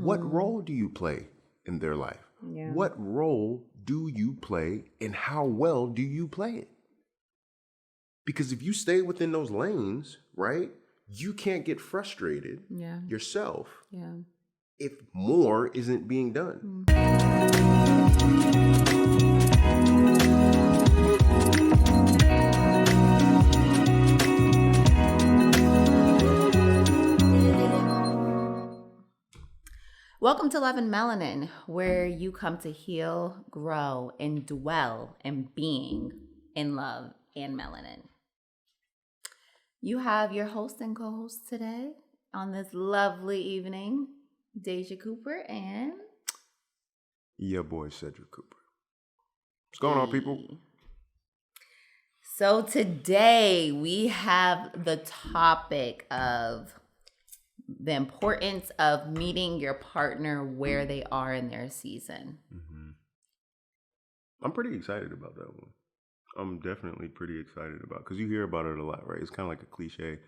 What role do you play in their life? Yeah. What role do you play and how well do you play it? Because if you stay within those lanes, right, you can't get frustrated yourself if more isn't being done. Welcome to Love and Melanin, where you come to heal, grow, and dwell in being in love and melanin. You have your host and co-host today on this lovely evening, Deja Cooper and your boy Cedric Cooper. What's going on, people? So today we have the topic of the importance of meeting your partner where they are in their season. I'm pretty excited about that one. I'm definitely pretty excited about it because you hear about it a lot, right? It's kind of like a cliche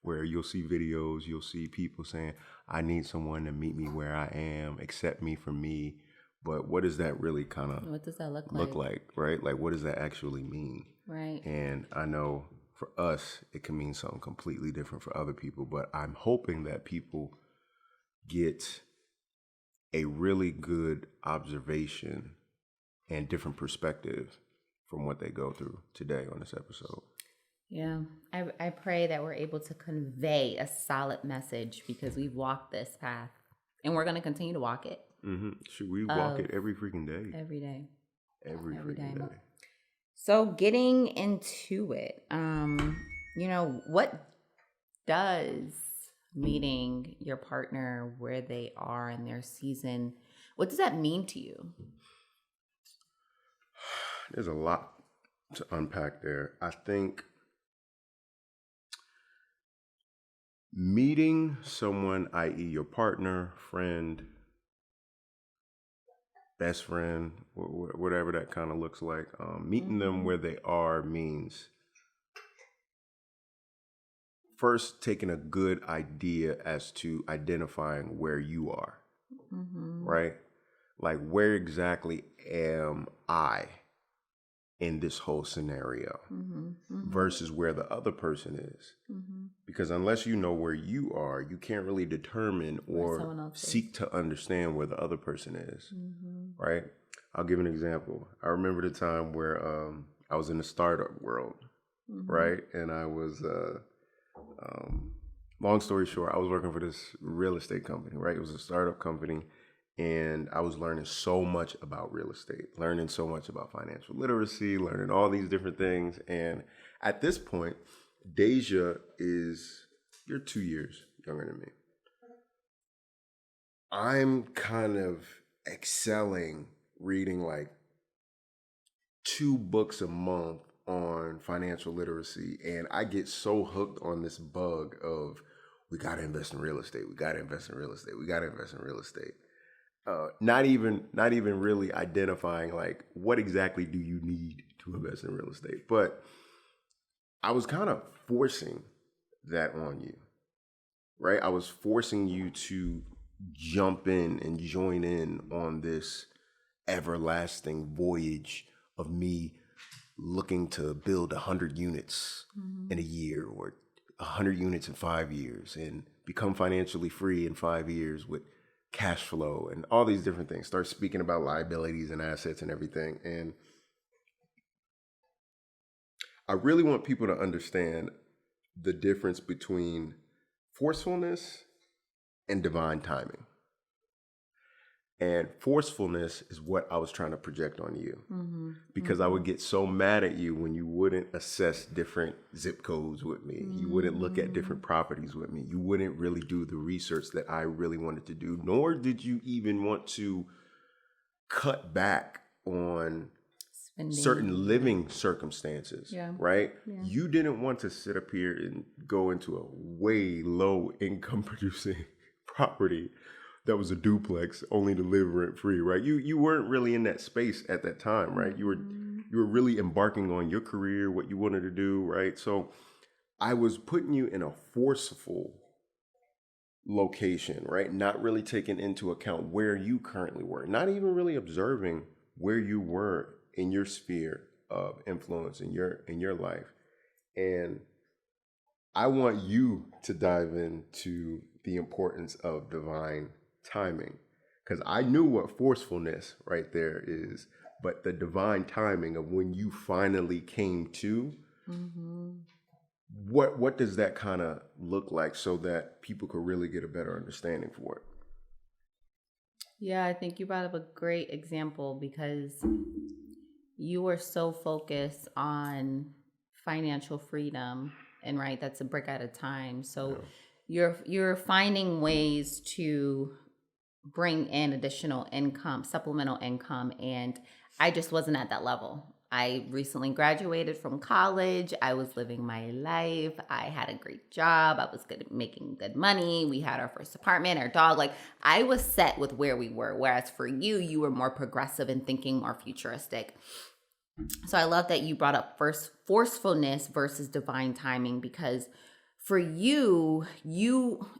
where you'll see videos, you'll see people saying, I need someone to meet me where I am, accept me for me. But what does that really kind of what does that look like, right? Like, what does that actually mean? Right. And I know for us, it can mean something completely different for other people, but I'm hoping that people get a really good observation and different perspective from what they go through today on this episode. Yeah, I pray that we're able to convey a solid message because we've walked this path and we're going to continue to walk it. Should we walk it every freaking day? Every day. Every freaking day. So getting into it, what does meeting your partner where they are in their season, what does that mean to you? There's a lot to unpack there. I think meeting someone, i.e. your partner, friend, best friend, whatever that kind of looks like, meeting them where they are means first taking a good idea as to identifying where you are, right? Like, where exactly am I in this whole scenario versus where the other person is? Because unless you know where you are, you can't really determine or seek to understand where the other person is, right? I'll give an example. I remember the time where I was in the startup world, right? And I was, long story short, I was working for this real estate company, right? It was a startup company. And I was learning so much about real estate, learning so much about financial literacy, learning all these different things. And at this point, Deja you're 2 years younger than me. I'm kind of excelling reading like 2 books a month on financial literacy. And I get so hooked on this bug of, we got to invest in real estate. We got to invest in real estate. We got to invest in real estate. Not even really identifying like what exactly do you need to invest in real estate. But I was kind of forcing that on you, right? I was forcing you to jump in and join in on this everlasting voyage of me looking to build 100 units in a year or 100 units in 5 years and become financially free in 5 years with cash flow and all these different things. Start speaking about liabilities and assets and everything. And I really want people to understand the difference between forcefulness and divine timing. And forcefulness is what I was trying to project on you because I would get so mad at you when you wouldn't assess different zip codes with me. You wouldn't look at different properties with me. You wouldn't really do the research that I really wanted to do, nor did you even want to cut back on certain living circumstances, right? Yeah. You didn't want to sit up here and go into a way low income producing property that was a duplex only to live rent free, right? You weren't really in that space at that time, right? You were really embarking on your career, what you wanted to do, right? So I was putting you in a forceful location, right? Not really taking into account where you currently were, not even really observing where you were in your sphere of influence in your life. And I want you to dive into the importance of divine timing, because I knew what forcefulness right there is, but the divine timing of when you finally came to, what does that kind of look like so that people could really get a better understanding for it? Yeah, I think you brought up a great example because you were so focused on financial freedom, and right, that's a brick at a time. So you're finding ways to bring in additional income, supplemental income, and I just wasn't at that level. I recently graduated from college. I was living my life. I had a great job. I was good, making good money. We had our first apartment, our dog. Like, I was set with where we were. Whereas for you, you were more progressive and thinking more futuristic. So I love that you brought up first forcefulness versus divine timing, because for you,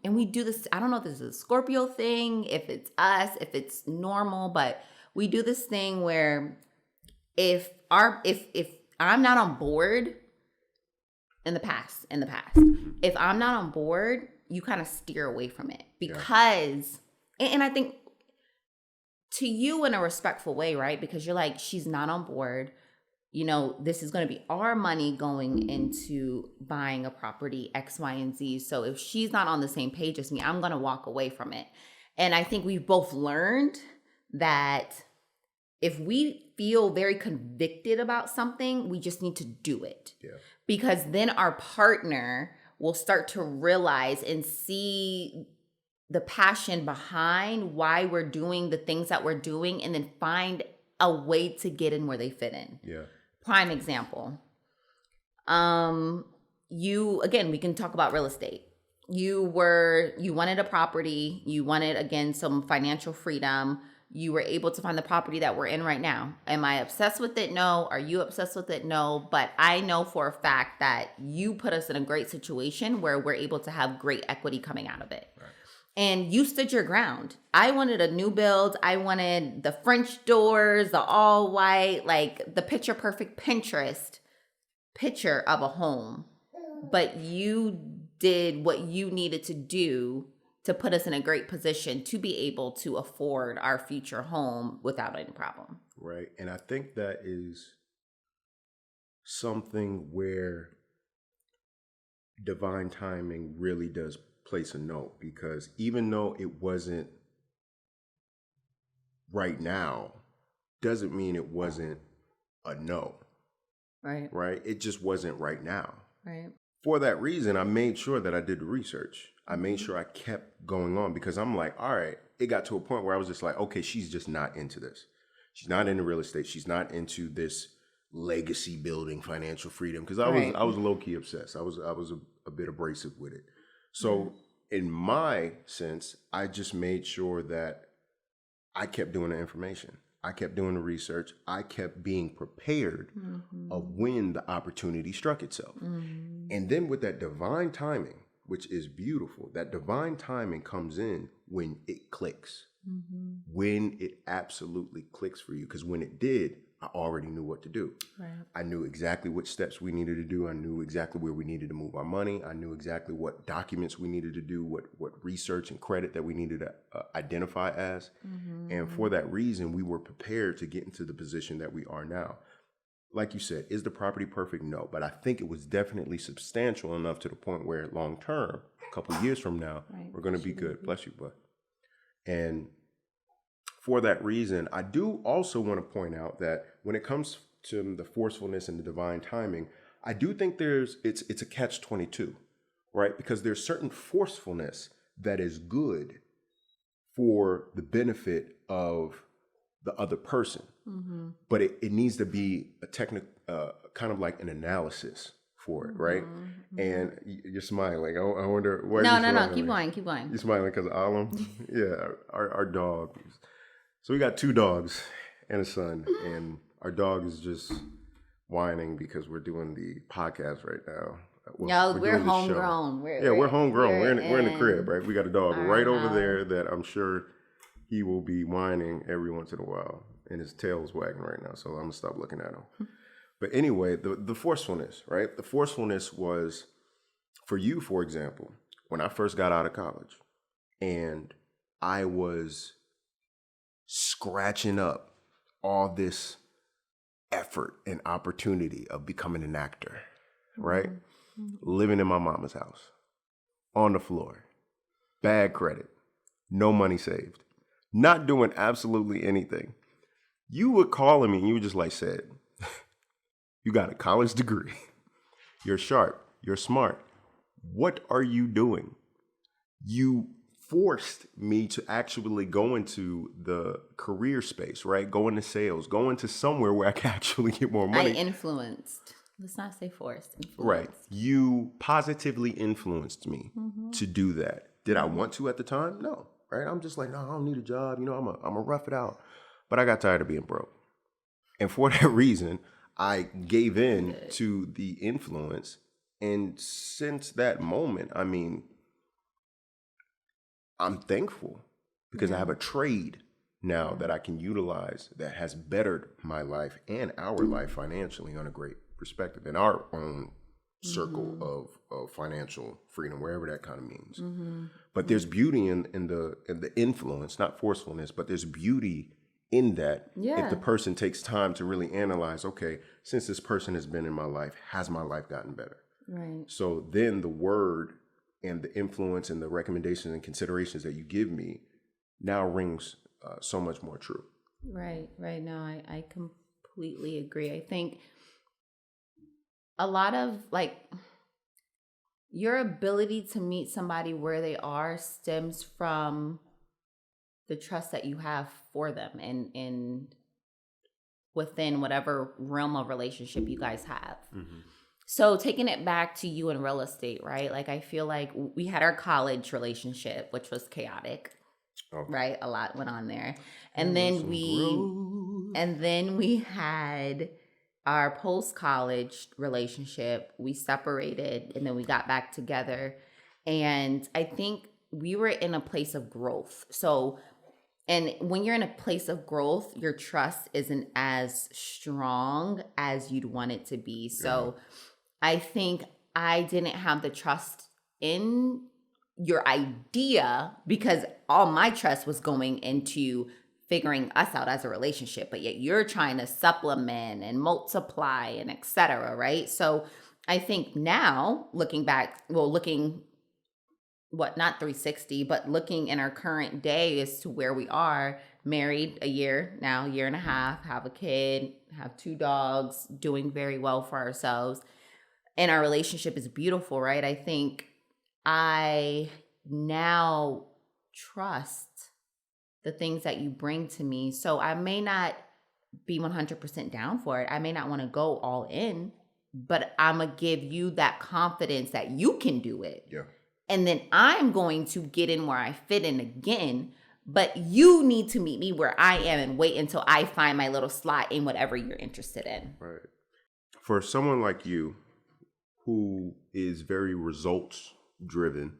and we do this, I don't know if this is a Scorpio thing, if it's us, if it's normal, but we do this thing where if I'm not on board in the past, if I'm not on board, you kind of steer away from it because, and I think to you in a respectful way, right? Because you're like, she's not on board. You know, this is going to be our money going into buying a property X, Y, and Z. So if she's not on the same page as me, I'm going to walk away from it. And I think we've both learned that if we feel very convicted about something, we just need to do it. Yeah. Because then our partner will start to realize and see the passion behind why we're doing the things that we're doing, and then find a way to get in where they fit in. Yeah. Prime example. You, again, we can talk about real estate. You wanted a property, you wanted, again, some financial freedom. You were able to find the property that we're in right now. Am I obsessed with it? No. Are you obsessed with it? No. But I know for a fact that you put us in a great situation where we're able to have great equity coming out of it. Right. And you stood your ground. I wanted a new build. I wanted the French doors, the all white, like the picture perfect Pinterest picture of a home. But you did what you needed to do to put us in a great position to be able to afford our future home without any problem. Right. And I think that is something where divine timing really does place a note, because even though it wasn't right now, doesn't mean it wasn't a no. Right. Right. It just wasn't right now. Right. For that reason, I made sure that I did the research. I made sure I kept going on, because I'm like, all right, it got to a point where I was just like, okay, she's just not into this. She's not into real estate. She's not into this legacy building financial freedom. Because I was low key obsessed. I was a bit abrasive with it. So in my sense, I just made sure that I kept doing the information. I kept doing the research. I kept being prepared of when the opportunity struck itself. And then with that divine timing, which is beautiful, that divine timing comes in when it clicks, when it absolutely clicks for you. Because when it did, I already knew what to do. Right. I knew exactly what steps we needed to do. I knew exactly where we needed to move our money. I knew exactly what documents we needed to do, what research and credit that we needed to identify as. And for that reason, we were prepared to get into the position that we are now. Like you said, is the property perfect? No, but I think it was definitely substantial enough to the point where long term, a couple of years from now, we're going to be good. Bless you, bud. And for that reason, I do also want to point out that when it comes to the forcefulness and the divine timing, I do think it's a catch-22, right? Because there's certain forcefulness that is good for the benefit of the other person, but it needs to be a technical, kind of like an analysis for it, right? And you're smiling. I wonder why. No. Keep going. You're smiling because of Alam. Yeah, our dog. So we got 2 dogs and a son, and our dog is just whining because we're doing the podcast right now. No, we're doing this show. homegrown. We're homegrown. We're in the crib, right? We got a dog right over house. there that I'm sure he will be whining every once in a while, and his tail's wagging right now. So I'm gonna stop looking at him. But anyway, the forcefulness, right? The forcefulness was for you, for example, when I first got out of college, and I was scratching up all this effort and opportunity of becoming an actor, right? Living in my mama's house, on the floor, bad credit, no money saved, not doing absolutely anything. You were calling me and you were just like, said, you got a college degree. You're sharp. You're smart. What are you doing? You forced me to actually go into the career space, right? Go into sales, go into somewhere where I can actually get more money. I influenced. Let's not say forced. Influenced. Right. You positively influenced me to do that. Did I want to at the time? No. Right. I'm just like, no, I don't need a job. You know, I'm a rough it out. But I got tired of being broke. And for that reason, I gave in to the influence. And since that moment, I mean, I'm thankful because I have a trade now that I can utilize that has bettered my life and our life financially on a great perspective in our own circle of financial freedom, wherever that kind of means. But there's beauty in the influence, not forcefulness, but there's beauty in that if the person takes time to really analyze, okay, since this person has been in my life, has my life gotten better? Right. So then the word and the influence and the recommendations and considerations that you give me now rings so much more true. Right. No, I completely agree. I think a lot of like your ability to meet somebody where they are stems from the trust that you have for them and within whatever realm of relationship you guys have. So taking it back to you in real estate, right? Like I feel like we had our college relationship, which was chaotic, right? A lot went on there. And then we had our post-college relationship. We separated and then we got back together. And I think we were in a place of growth. So, and when you're in a place of growth, your trust isn't as strong as you'd want it to be. So I think I didn't have the trust in your idea because all my trust was going into figuring us out as a relationship, but yet you're trying to supplement and multiply and et cetera, right? So I think now looking back, not 360, but looking in our current day as to where we are, married a year and a half, have a kid, have 2 dogs, doing very well for ourselves. And our relationship is beautiful, right? I think I now trust the things that you bring to me. So I may not be 100% down for it. I may not want to go all in, but I'm going to give you that confidence that you can do it. Yeah. And then I'm going to get in where I fit in again. But you need to meet me where I am and wait until I find my little slot in whatever you're interested in. Right. For someone like you who is very results driven,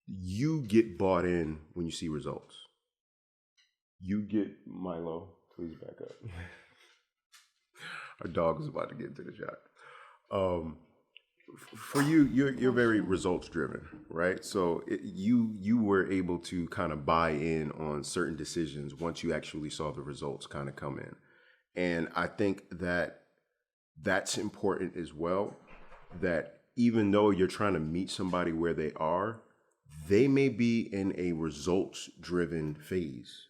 you get bought in when you see results. You get Milo, please back up. Our dog is about to get into the shot. For you, you're very results driven, right? So you were able to kind of buy in on certain decisions once you actually saw the results kind of come in. And I think that that's important as well, that even though you're trying to meet somebody where they are, they may be in a results driven phase.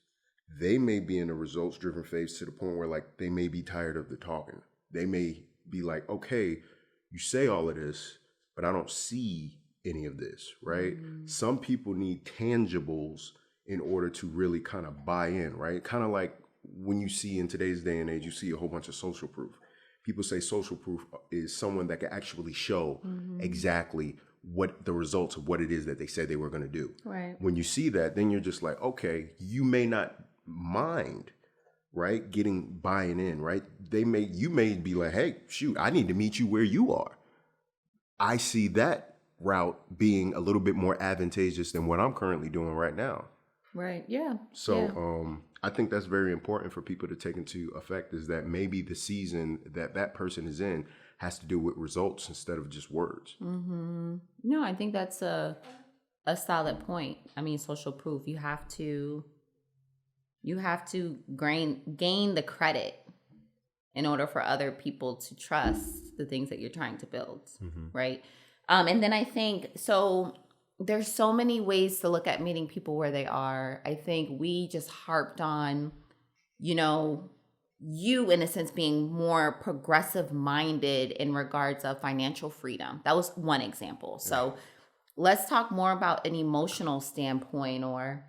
They may be in a results driven phase to the point where like they may be tired of the talking. They may be like, okay, you say all of this, but I don't see any of this, right? Some people need tangibles in order to really kind of buy in, right? Kind of like when you see in today's day and age, you see a whole bunch of social proof. People say social proof is someone that can actually show exactly what the results of what it is that they said they were going to do. Right. When you see that, then you're just like, okay, you may not mind, right? Buying in, right? You may be like, hey, shoot, I need to meet you where you are. I see that route being a little bit more advantageous than what I'm currently doing right now. Right. Yeah. So Yeah. I think that's very important for people to take into effect, is that maybe the season that that person is in has to do with results instead of just words. Mm-hmm. No, I think that's a solid point. I mean, social proof. You have to gain the credit in order for other people to trust the things that you're trying to build, right? And then I think so. There's so many ways to look at meeting people where they are. I think we just harped on, you know, you in a sense being more progressive minded in regards of financial freedom. That was one example. So let's talk more about an emotional standpoint, or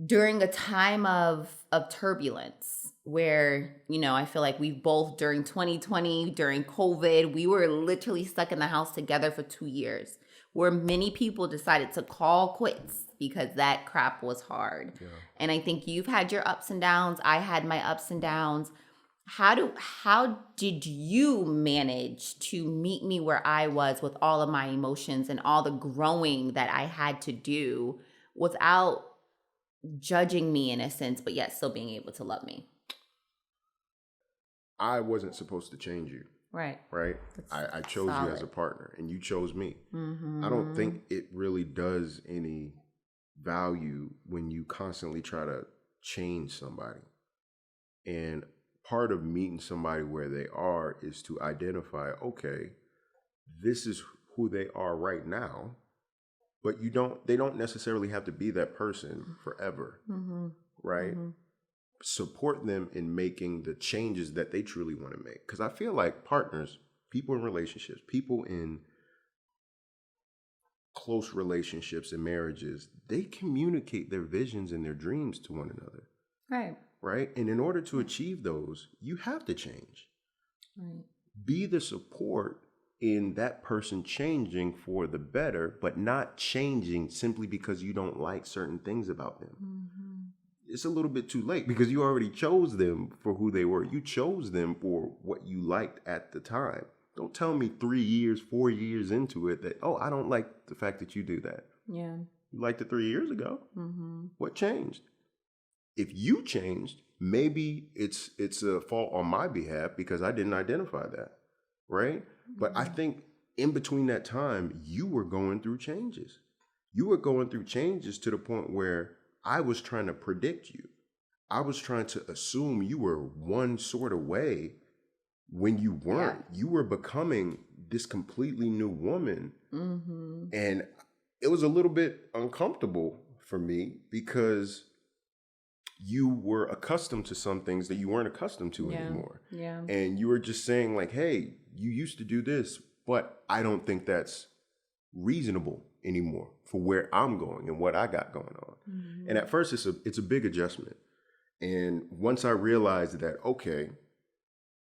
during a time of turbulence where, I feel like we've both, during 2020, during COVID, we were literally stuck in the house together for 2 years, where many people decided to call quits because that crap was hard. Yeah. And I think you've had your ups and downs. I had my ups and downs. How did you manage to meet me where I was with all of my emotions and all the growing that I had to do without judging me in a sense, but yet still being able to love me? I wasn't supposed to change you. Right. Right? I chose you as a partner, and you chose me. I don't think it really does any value when you constantly try to change somebody. And part of meeting somebody where they are is to identify, okay, this is who they are right now, but they don't necessarily have to be that person forever. Right? Support them in making the changes that they truly want to make. Because I feel like partners, people in relationships, people in close relationships and marriages, they communicate their visions and their dreams to one another. Right. Right? And in order to achieve those, you have to change. Right. Be the support in that person changing for the better, but not changing simply because you don't like certain things about them. It's a little bit too late, because you already chose them for who they were. You chose them for what you liked at the time. Don't tell me 3 years, 4 years into it that, oh, I don't like the fact that you do that. Yeah. You liked it 3 years ago. What changed? If you changed, maybe it's a fault on my behalf because I didn't identify that, right? But I think in between that time, you were going through changes. You were going through changes to the point where I was trying to predict you. I was trying to assume you were one sort of way when you weren't. Yeah. You were becoming this completely new woman. And it was a little bit uncomfortable for me because you were accustomed to some things that you weren't accustomed to anymore. Yeah. And you were just saying like, hey, you used to do this, but I don't think that's reasonable anymore for where I'm going and what I got going on. And at first it's a big adjustment. And once I realized that, okay,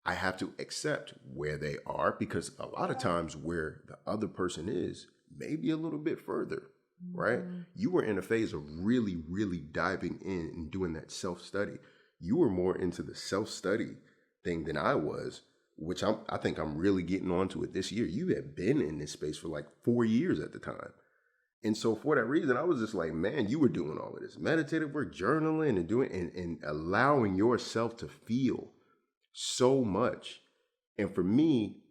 I have to accept where they are, because a lot of times where the other person is maybe a little bit further, right? You were in a phase of really, really diving in and doing that self-study. You were more into the self-study thing than I was, which I think I'm really getting onto it this year. You had been in this space for like 4 years at the time. And so for that reason, I was just like, man, you were doing all of this meditative work, journaling and doing and allowing yourself to feel so much. And for me,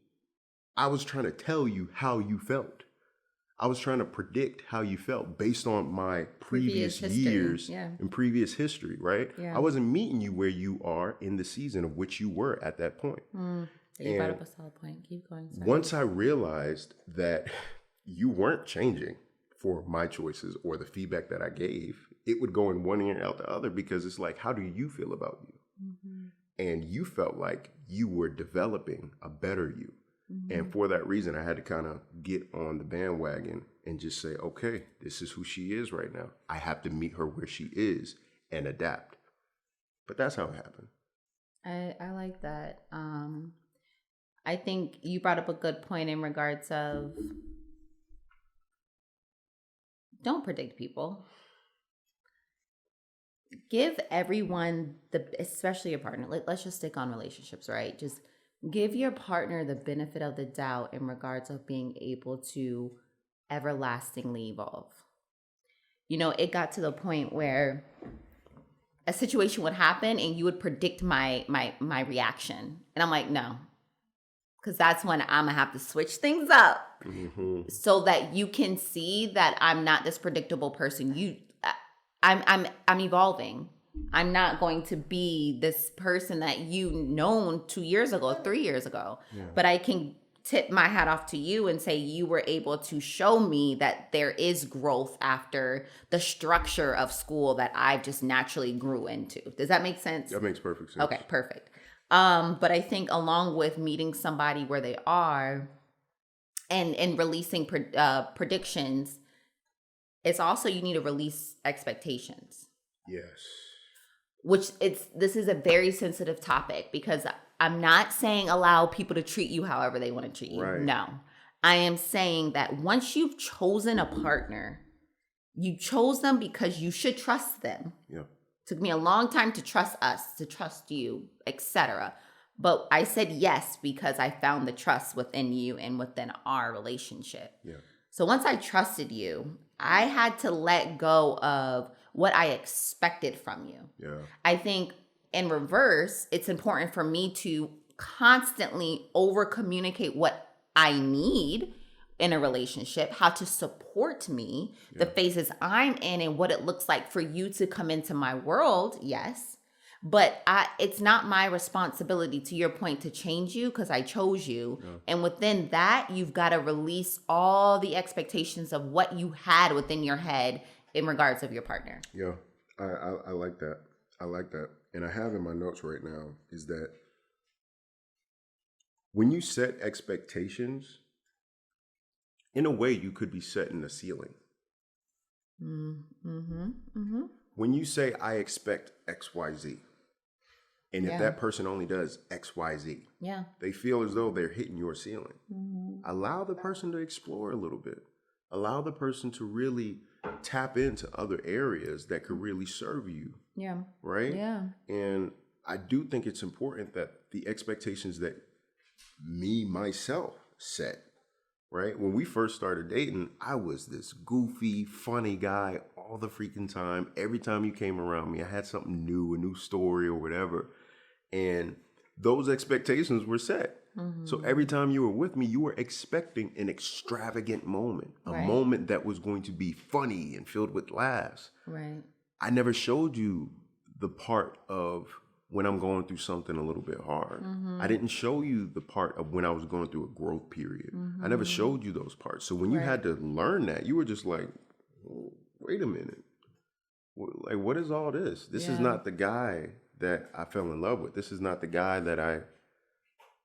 I was trying to tell you how you felt. I was trying to predict how you felt based on my previous years and previous history, right? Yeah. I wasn't meeting you where you are in the season of which you were at that point. You brought up a solid point. Keep going. Sorry. Once I realized that you weren't changing for my choices or the feedback that I gave, it would go in one ear and out the other, because it's like, how do you feel about you? And you felt like you were developing a better you. And for that reason, I had to kind of get on the bandwagon and just say, okay, this is who she is right now. I have to meet her where she is and adapt. But that's how it happened. I like that. I think you brought up a good point in regards of don't predict people. Give everyone especially a partner. Let's just stick on relationships, right? Just Give your partner the benefit of the doubt in regards of being able to everlastingly evolve. It got to the point where a situation would happen and you would predict my reaction. And I'm like, no. Because that's when I'm gonna have to switch things up so that you can see that I'm not this predictable person. I'm evolving. I'm not going to be this person that you known 2 years ago, 3 years ago. Yeah. But I can tip my hat off to you and say you were able to show me that there is growth after the structure of school that I just naturally grew into. Does that make sense? That makes perfect sense. Okay, perfect. But I think along with meeting somebody where they are and releasing predictions, it's also you need to release expectations. Yes. This is a very sensitive topic because I'm not saying allow people to treat you however they want to treat you. Right. No. I am saying that once you've chosen a partner, you chose them because you should trust them. Yeah. Took me a long time to trust us, to trust you, etc. But I said yes because I found the trust within you and within our relationship. Yeah. So once I trusted you, I had to let go of what I expected from you. Yeah. I think in reverse, it's important for me to constantly over communicate what I need in a relationship, how to support me, the phases I'm in and what it looks like for you to come into my world. Yes. But it's not my responsibility, to your point, to change you because I chose you. Yeah. And within that, you've got to release all the expectations of what you had within your head in regards of your partner. Yeah, I like that. I like that. And I have in my notes right now is that when you set expectations, in a way, you could be setting a ceiling. When you say, I expect X, Y, Z, and if that person only does X, Y, Z, they feel as though they're hitting your ceiling. Allow the person to explore a little bit. Allow the person to really tap into other areas that could really serve you. Yeah. Right? Yeah. And I do think it's important that the expectations that myself set, right? When we first started dating, I was this goofy, funny guy all the freaking time. Every time you came around me, I had something new, a new story or whatever. And those expectations were set. So every time you were with me, you were expecting an extravagant moment, a moment that was going to be funny and filled with laughs. Right. I never showed you the part of when I'm going through something a little bit hard. I didn't show you the part of when I was going through a growth period. I never showed you those parts. So when you had to learn that, you were just like, oh, wait a minute. Like, what is all this? This is not the guy that I fell in love with. This is not the guy that I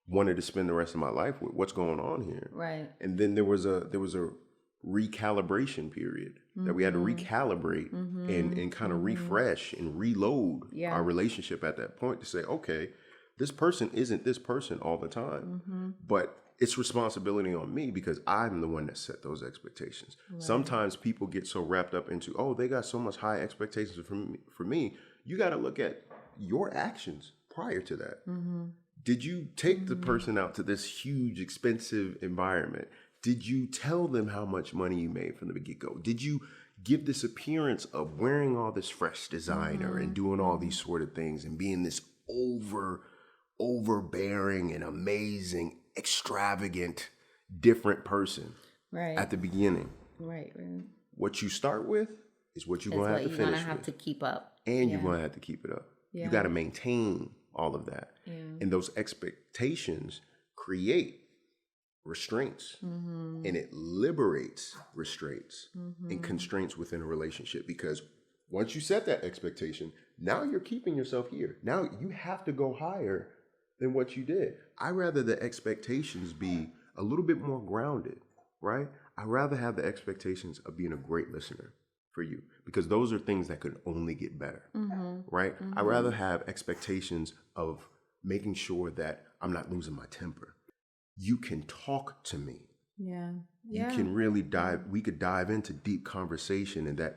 wanted to spend the rest of my life with. What's going on here? Right. And then there was a recalibration period that we had to recalibrate and kind of refresh and reload our relationship at that point to say, okay, this person isn't this person all the time, but it's responsibility on me because I'm the one that set those expectations. Right. Sometimes people get so wrapped up into, oh, they got so much high expectations for me. You got to look at your actions prior to that. Did you take the person out to this huge, expensive environment? Did you tell them how much money you made from the get-go? Did you give this appearance of wearing all this fresh designer and doing all these sort of things and being this overbearing and amazing, extravagant, different person at the beginning? Right. What you start with is what you're going to have to finish with. You're going to have to keep up. And you're going to have to keep it up. Yeah. You got to maintain all of that. Yeah. And those expectations create restraints and it liberates restraints and constraints within a relationship, because once you set that expectation, now you're keeping yourself here. Now you have to go higher than what you did. I rather the expectations be a little bit more grounded, right? I rather have the expectations of being a great listener for you, because those are things that could only get better, right? I rather have expectations of making sure that I'm not losing my temper. You can talk to me. Yeah. You can really we could dive into deep conversation, and that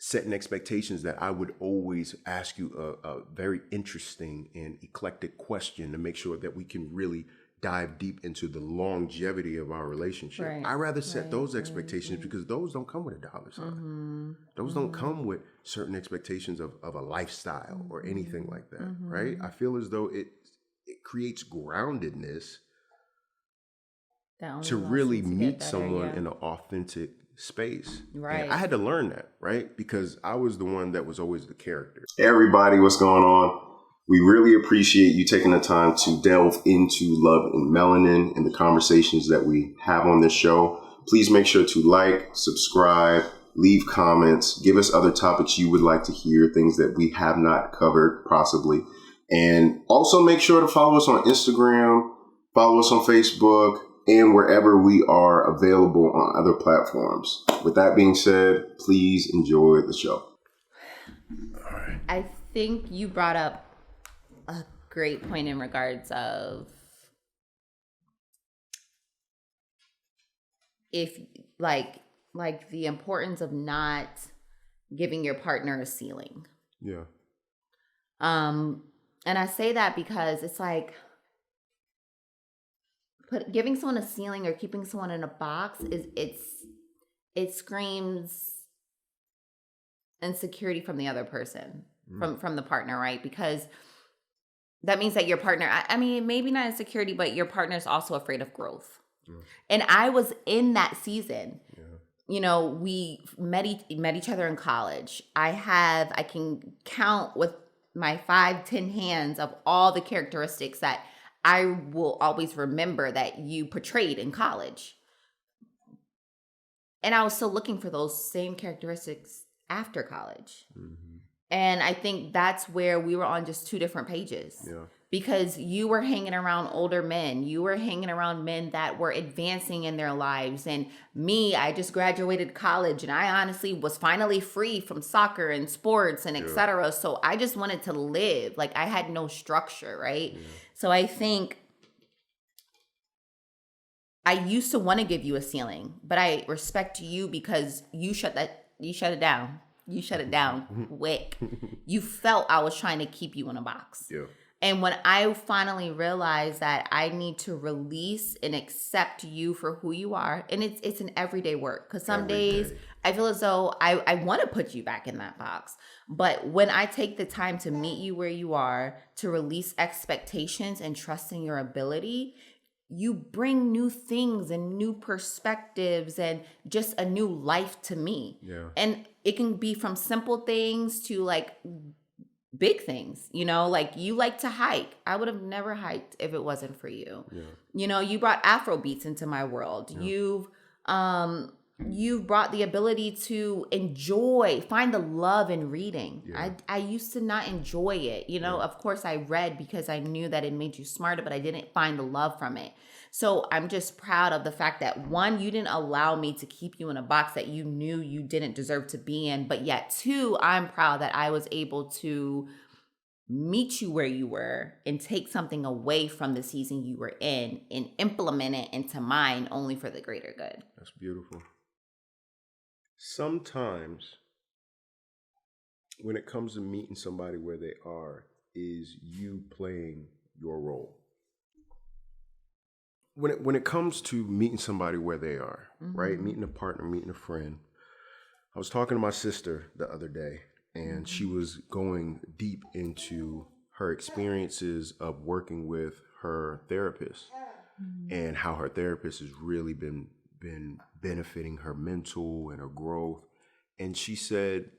setting expectations that I would always ask you a very interesting and eclectic question to make sure that we can really dive deep into the longevity of our relationship. Right, I rather set right, those right, expectations right. because those don't come with a dollar sign. Those don't come with certain expectations of a lifestyle or anything like that, right? I feel as though it creates groundedness That only to allows really you to get meet better, someone yeah. in an authentic space. Right. And I had to learn that, right? Because I was the one that was always the character. Hey everybody, what's going on? We really appreciate you taking the time to delve into Love and Melanin and the conversations that we have on this show. Please make sure to like, subscribe, leave comments, give us other topics you would like to hear, things that we have not covered possibly. And also make sure to follow us on Instagram, follow us on Facebook, and wherever we are available on other platforms. With that being said, please enjoy the show. All right. I think you brought up a great point in regards of if like the importance of not giving your partner a ceiling. Yeah. And I say that because it's like giving someone a ceiling or keeping someone in a box it screams insecurity from the other person, from the partner, right? Because that means that your partner, I mean, maybe not insecurity, but your partner is also afraid of growth. And I was in that season. Yeah. You know, we met each other in college. I can count with my 5-10 hands of all the characteristics that I will always remember that you portrayed in college. And I was still looking for those same characteristics after college. And I think that's where we were on just two different pages. Yeah. Because you were hanging around older men. You were hanging around men that were advancing in their lives. And me, I just graduated college and I honestly was finally free from soccer and sports and et cetera. So I just wanted to live. Like I had no structure, right? Yeah. So I think I used to want to give you a ceiling, but I respect you because you shut it down. You shut it down quick. You felt I was trying to keep you in a box. Yeah. And when I finally realized that I need to release and accept you for who you are, and it's an everyday work. Because some days I feel as though I want to put you back in that box. But when I take the time to meet you where you are, to release expectations and trust in your ability, you bring new things and new perspectives and just a new life to me. Yeah. And it can be from simple things to like big things, you know, like you like to hike. I would have never hiked if it wasn't for you. Yeah. You know, you brought Afro beats into my world. Yeah. You've brought the ability to find the love in reading. Yeah. I used to not enjoy it. You know, of course I read because I knew that it made you smarter, but I didn't find the love from it. So I'm just proud of the fact that one, you didn't allow me to keep you in a box that you knew you didn't deserve to be in. But yet two, I'm proud that I was able to meet you where you were and take something away from the season you were in and implement it into mine only for the greater good. That's beautiful. Sometimes when it comes to meeting somebody where they are, is you playing your role. When it comes to meeting somebody where they are, right? Meeting a partner, meeting a friend. I was talking to my sister the other day, and she was going deep into her experiences of working with her therapist and how her therapist has really been benefiting her mental and her growth. And she said,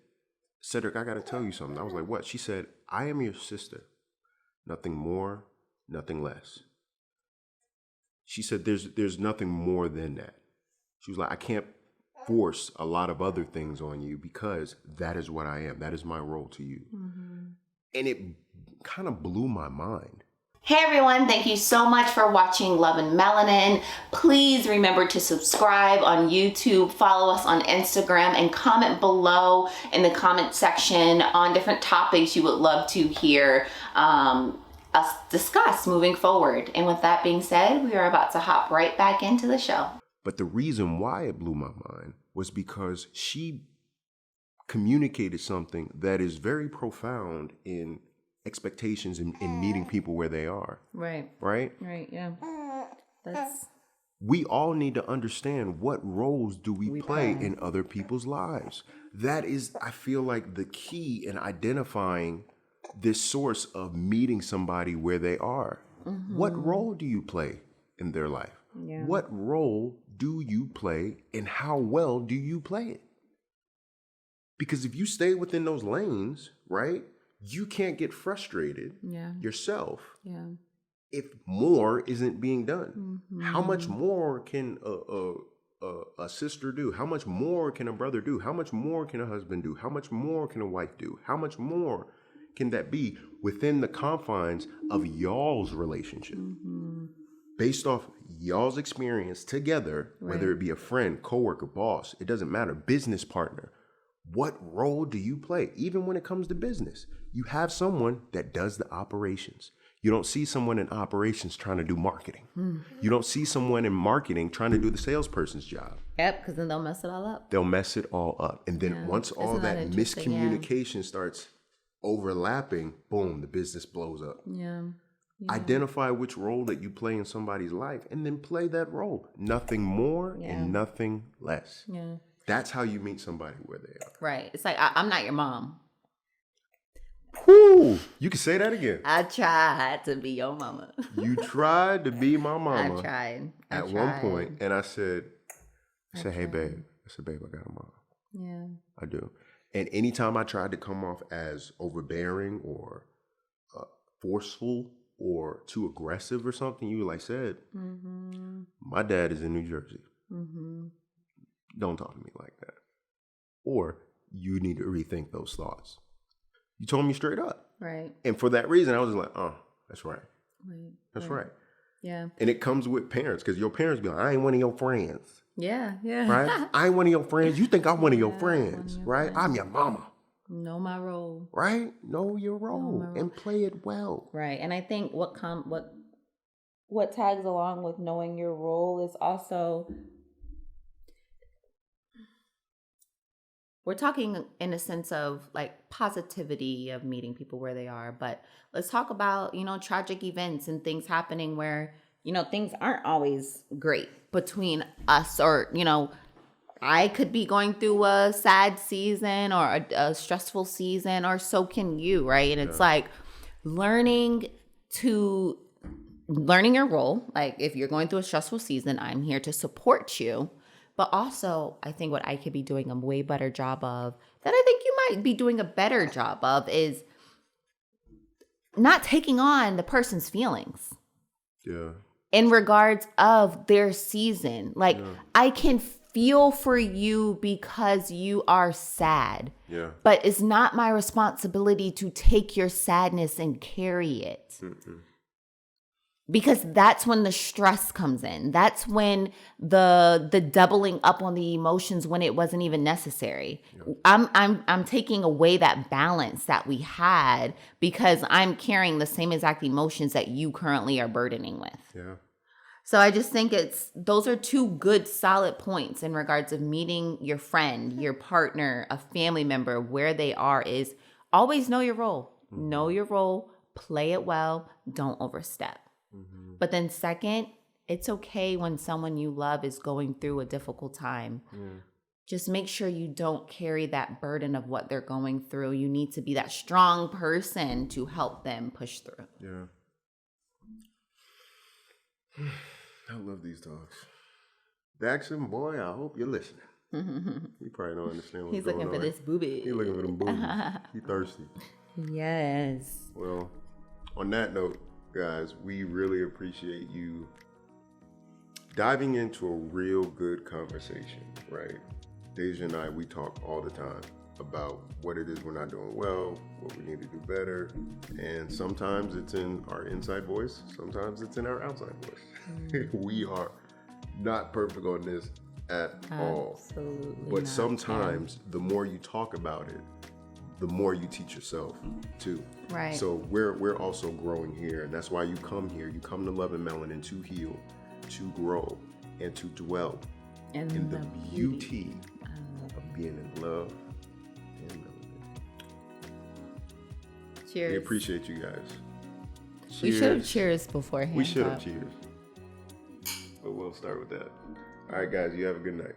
Cedric, I got to tell you something. I was like, what? She said, I am your sister. Nothing more, nothing less. She said, there's nothing more than that. She was like, I can't force a lot of other things on you because that is what I am. That is my role to you. And it kind of blew my mind. Hey everyone, thank you so much for watching Love and Melanin. Please remember to subscribe on YouTube, follow us on Instagram, and comment below in the comment section on different topics you would love to hear us discuss moving forward. And with that being said, we are about to hop right back into the show. But the reason why it blew my mind was because she communicated something that is very profound in expectations and in meeting people where they are. Right. Right? Right. Yeah. That's. We all need to understand what roles do we play play. in other people's lives. That is, I feel like, the key in identifying this source of meeting somebody where they are. What role do you play in their life? Yeah. What role do you play and how well do you play it? Because if you stay within those lanes, right, you can't get frustrated yourself if more isn't being done. How much more can a sister do? How much more can a brother do? How much more can a husband do? How much more can a wife do? How much more can that be within the confines of y'all's relationship? Based off y'all's experience together, whether it be a friend, coworker, boss, it doesn't matter, business partner. What role do you play? Even when it comes to business, you have someone that does the operations. You don't see someone in operations trying to do marketing. You don't see someone in marketing trying to do the salesperson's job. Yep, because then they'll mess it all up. They'll mess it all up. And then once all Isn't that that interesting? miscommunication starts overlapping, boom, the business blows up. Yeah. Identify which role that you play in somebody's life and then play that role. Nothing more and nothing less. Yeah. That's how you meet somebody where they are. Right. It's like, I'm not your mom. Whoo! You can say that again. I tried to be your mama. You tried to be my mama. I tried. At one point, and I said, hey, babe. I said, babe, I got a mom. Yeah. I do. And anytime I tried to come off as overbearing or forceful or too aggressive or something, you like said, my dad is in New Jersey. Don't talk to me like that. Or you need to rethink those thoughts. You told me straight up. Right. And for that reason, I was just like, oh, that's right. That's right. Yeah. And it comes with parents, because your parents be like, I ain't one of your friends. Yeah. Yeah. Right? I ain't one of your friends. You think I'm one of your friends, right? I'm your mama. Know my role. Right? Know your role and play it well. Right. And I think what tags along with knowing your role is also, we're talking in a sense of like positivity of meeting people where they are, but let's talk about, tragic events and things happening where, things aren't always great between us, or, I could be going through a sad season or a stressful season, or so can you, right? And it's like learning your role. Like if you're going through a stressful season, I'm here to support you. But also, I think what I could be doing a way better job of, that I think you might be doing a better job of, is not taking on the person's feelings. Yeah. In regards of their season. Like, I can feel for you because you are sad. Yeah. But it's not my responsibility to take your sadness and carry it. Because that's when the stress comes in. That's when the doubling up on the emotions when it wasn't even necessary. Yeah. I'm taking away that balance that we had because I'm carrying the same exact emotions that you currently are burdening with. Yeah. So I just think those are two good solid points in regards of meeting your friend, your partner, a family member, where they are, is always know your role. Know your role, play it well, don't overstep. But then second, it's okay when someone you love is going through a difficult time. Just make sure you don't carry that burden of what they're going through. You need to be that strong person to help them push through. Yeah. I love these talks. Daxon, boy, I hope you're listening. He probably don't understand what's He's going on. looking for this booby. He's looking for them boobies. He thirsty. Yes. Well, on that note, guys, we really appreciate you diving into a real good conversation, right? Deja and I, we talk all the time about what it is we're not doing well, what we need to do better, and sometimes it's in our inside voice, sometimes it's in our outside voice. We are not perfect on this at all. Absolutely. But sometimes the more you talk about it, the more you teach yourself too. Right. So we're also growing here, and that's why you come here. You come to Love and Melanin to heal, to grow, and to dwell in the beauty of being in love and Cheers. We appreciate you guys. Cheers. We should have cheers beforehand. We should have cheers. But we'll start with that. All right, guys, you have a good night.